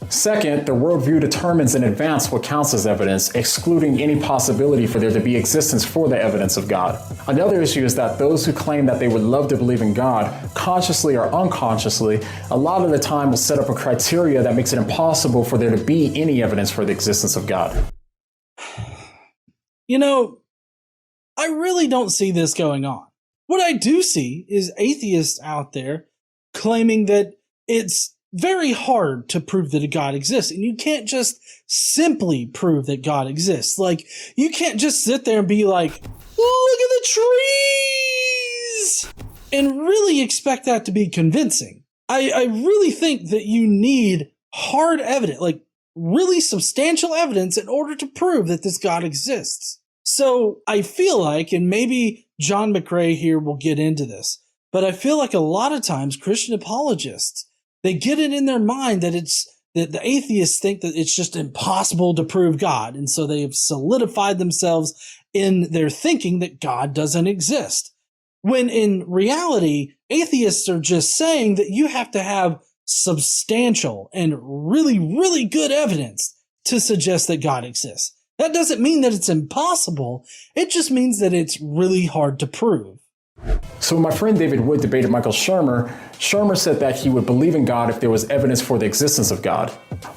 Second, the worldview determines in advance what counts as evidence, excluding any possibility for there to be existence for the evidence of God. Another issue is that those who claim that they would love to believe in God, consciously or unconsciously, a lot of the time will set up a criteria that makes it impossible for there to be any evidence for the existence of God. You know, I really don't see this going on. What I do see is atheists out there claiming that it's very hard to prove that a God exists. And you can't just simply prove that God exists. Like, you can't just sit there and be like, look at the trees, and really expect that to be convincing. I really think that you need hard evidence, like really substantial evidence in order to prove that this God exists. So I feel like, and maybe John McCray here will get into this, but I feel like a lot of times Christian apologists, they get it in their mind that that the atheists think that it's just impossible to prove God. And so they have solidified themselves in their thinking that God doesn't exist. When in reality, atheists are just saying that you have to have substantial and really, really good evidence to suggest that God exists. That doesn't mean that it's impossible. It just means that it's really hard to prove. So when my friend David Wood debated Michael Shermer, Shermer said that he would believe in God if there was evidence for the existence of God.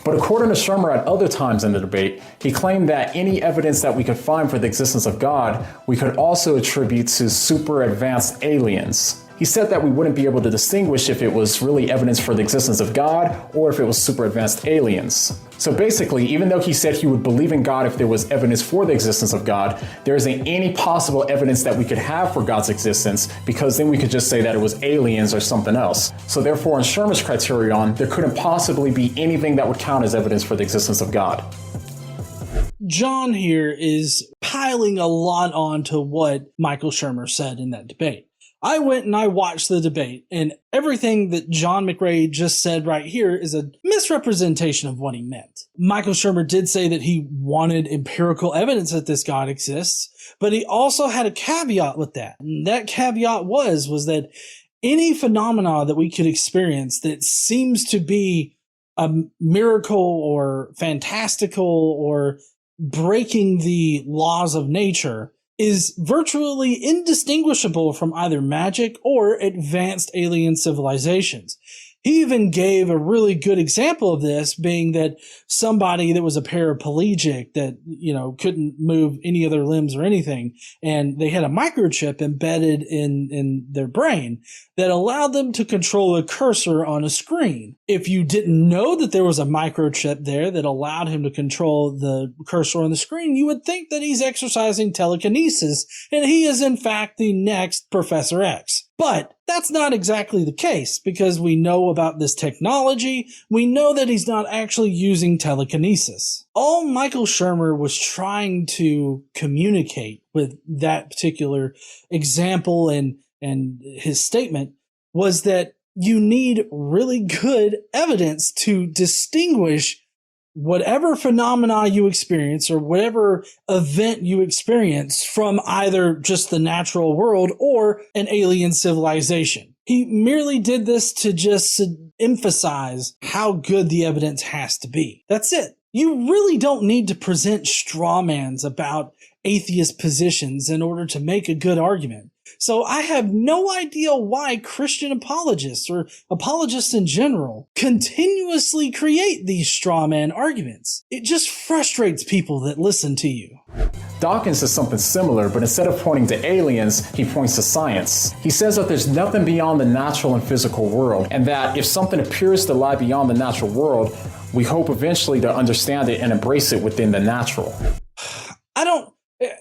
But according to Shermer at other times in the debate, he claimed that any evidence that we could find for the existence of God, we could also attribute to super advanced aliens. He said that we wouldn't be able to distinguish if it was really evidence for the existence of God or if it was super advanced aliens. So basically, even though he said he would believe in God if there was evidence for the existence of God, there isn't any possible evidence that we could have for God's existence, because then we could just say that it was aliens or something else. So therefore, in Shermer's criterion, there couldn't possibly be anything that would count as evidence for the existence of God. John here is piling a lot on to what Michael Shermer said in that debate. I went and I watched the debate, and everything that John McCray just said right here is a misrepresentation of what he meant. Michael Shermer did say that he wanted empirical evidence that this God exists, but he also had a caveat with that. And that caveat was that any phenomena that we could experience that seems to be a miracle or fantastical or breaking the laws of nature is virtually indistinguishable from either magic or advanced alien civilizations. He even gave a really good example of this, being that somebody that was a paraplegic that, couldn't move any of their limbs or anything, and they had a microchip embedded in their brain that allowed them to control a cursor on a screen. If you didn't know that there was a microchip there that allowed him to control the cursor on the screen, you would think that he's exercising telekinesis and he is in fact the next Professor X. But that's not exactly the case, because we know about this technology. We know that he's not actually using telekinesis. All Michael Shermer was trying to communicate with that particular example and his statement was that you need really good evidence to distinguish whatever phenomena you experience or whatever event you experience from either just the natural world or an alien civilization. He merely did this to just emphasize how good the evidence has to be. That's it. You really don't need to present strawmans about atheist positions in order to make a good argument. So I have no idea why Christian apologists or apologists in general continuously create these straw man arguments. It just frustrates people that listen to you. Dawkins says something similar, but instead of pointing to aliens, he points to science. He says that there's nothing beyond the natural and physical world, and that if something appears to lie beyond the natural world, we hope eventually to understand it and embrace it within the natural.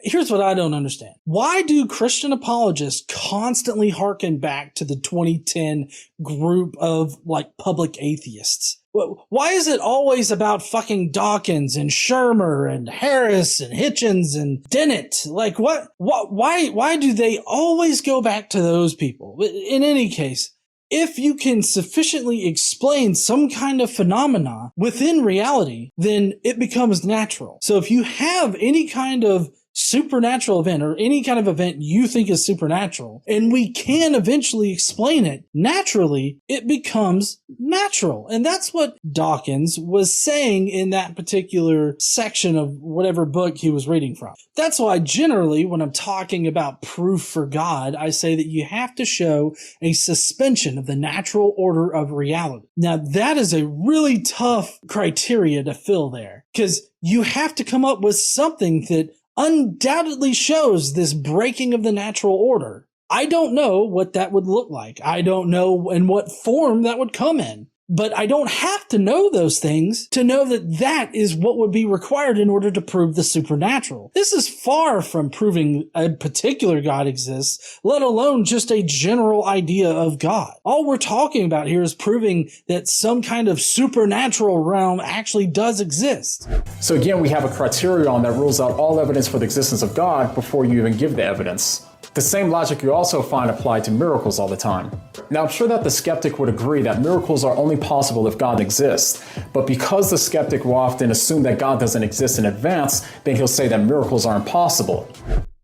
Here's what I don't understand. Why do Christian apologists constantly hearken back to the 2010 group of public atheists? Why is it always about fucking Dawkins and Shermer and Harris and Hitchens and Dennett? Why do they always go back to those people? In any case, if you can sufficiently explain some kind of phenomena within reality, then it becomes natural. So if you have any kind of supernatural event or any kind of event you think is supernatural, and we can eventually explain it naturally, it becomes natural. And that's what Dawkins was saying in that particular section of whatever book he was reading from. That's why generally when I'm talking about proof for God, I say that you have to show a suspension of the natural order of reality. Now that is a really tough criteria to fill there, because you have to come up with something that undoubtedly shows this breaking of the natural order. I don't know what that would look like. I don't know in what form that would come in. But I don't have to know those things to know that that is what would be required in order to prove the supernatural. This is far from proving a particular God exists, let alone just a general idea of God. All we're talking about here is proving that some kind of supernatural realm actually does exist. So again, we have a criterion that rules out all evidence for the existence of God before you even give the evidence. The same logic you also find applied to miracles all the time. Now, I'm sure that the skeptic would agree that miracles are only possible if God exists, but because the skeptic will often assume that God doesn't exist in advance, then he'll say that miracles are impossible.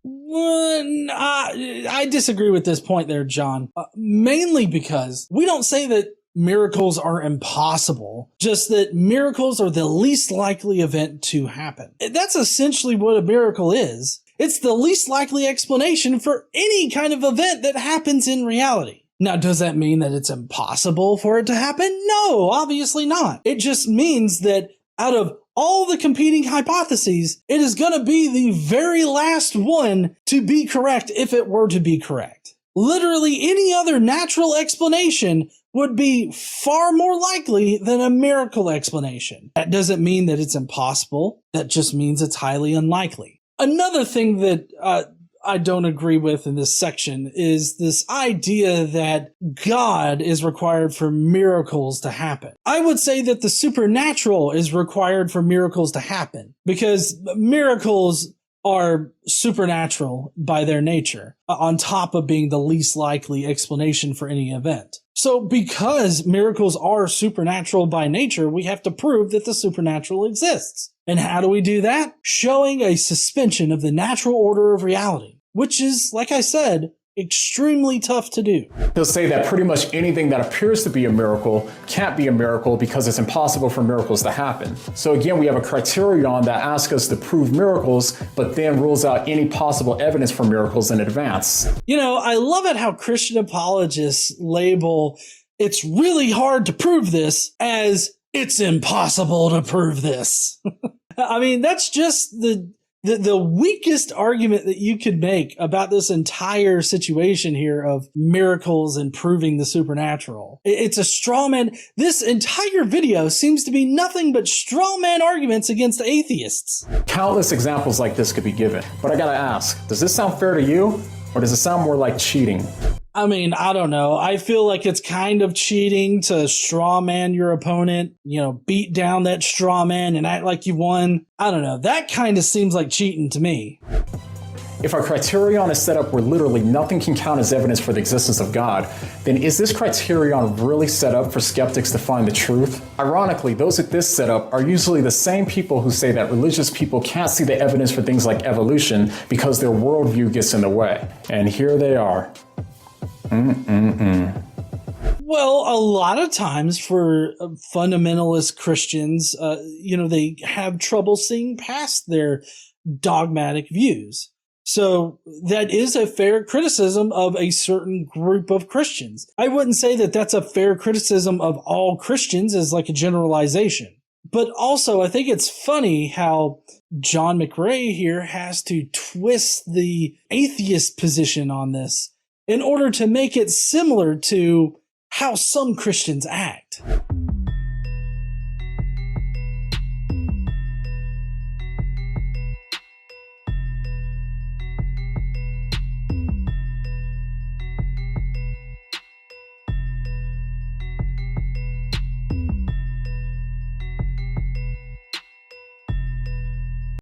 I disagree with this point there, John, mainly because we don't say that miracles are impossible, just that miracles are the least likely event to happen. That's essentially what a miracle is. It's the least likely explanation for any kind of event that happens in reality. Now, does that mean that it's impossible for it to happen? No, obviously not. It just means that out of all the competing hypotheses, it is going to be the very last one to be correct if it were to be correct. Literally any other natural explanation would be far more likely than a miracle explanation. That doesn't mean that it's impossible. That just means it's highly unlikely. Another thing that I don't agree with in this section is this idea that God is required for miracles to happen. I would say that the supernatural is required for miracles to happen because miracles are supernatural by their nature, on top of being the least likely explanation for any event. So because miracles are supernatural by nature, we have to prove that the supernatural exists. And how do we do that? Showing a suspension of the natural order of reality, which is, like I said, extremely tough to do. He'll say that pretty much anything that appears to be a miracle can't be a miracle because it's impossible for miracles to happen. So again, we have a criterion that asks us to prove miracles, but then rules out any possible evidence for miracles in advance. You know, I love it how Christian apologists label "it's really hard to prove this" as "it's impossible to prove this." I mean, that's just the weakest argument that you could make about this entire situation here of miracles and proving the supernatural. It's a straw man. This entire video seems to be nothing but straw man arguments against atheists. Countless examples like this could be given, but I gotta ask, does this sound fair to you, or does it sound more like cheating? I mean, I don't know. I feel like it's kind of cheating to straw man your opponent, beat down that straw man and act like you won. I don't know. That kind of seems like cheating to me. If our criterion is set up where literally nothing can count as evidence for the existence of God, then is this criterion really set up for skeptics to find the truth? Ironically, those at this setup are usually the same people who say that religious people can't see the evidence for things like evolution because their worldview gets in the way. And here they are. Well, a lot of times for fundamentalist Christians, they have trouble seeing past their dogmatic views. So that is a fair criticism of a certain group of Christians. I wouldn't say that that's a fair criticism of all Christians as like a generalization. But also, I think it's funny how John McCray here has to twist the atheist position on this in order to make it similar to how some Christians act.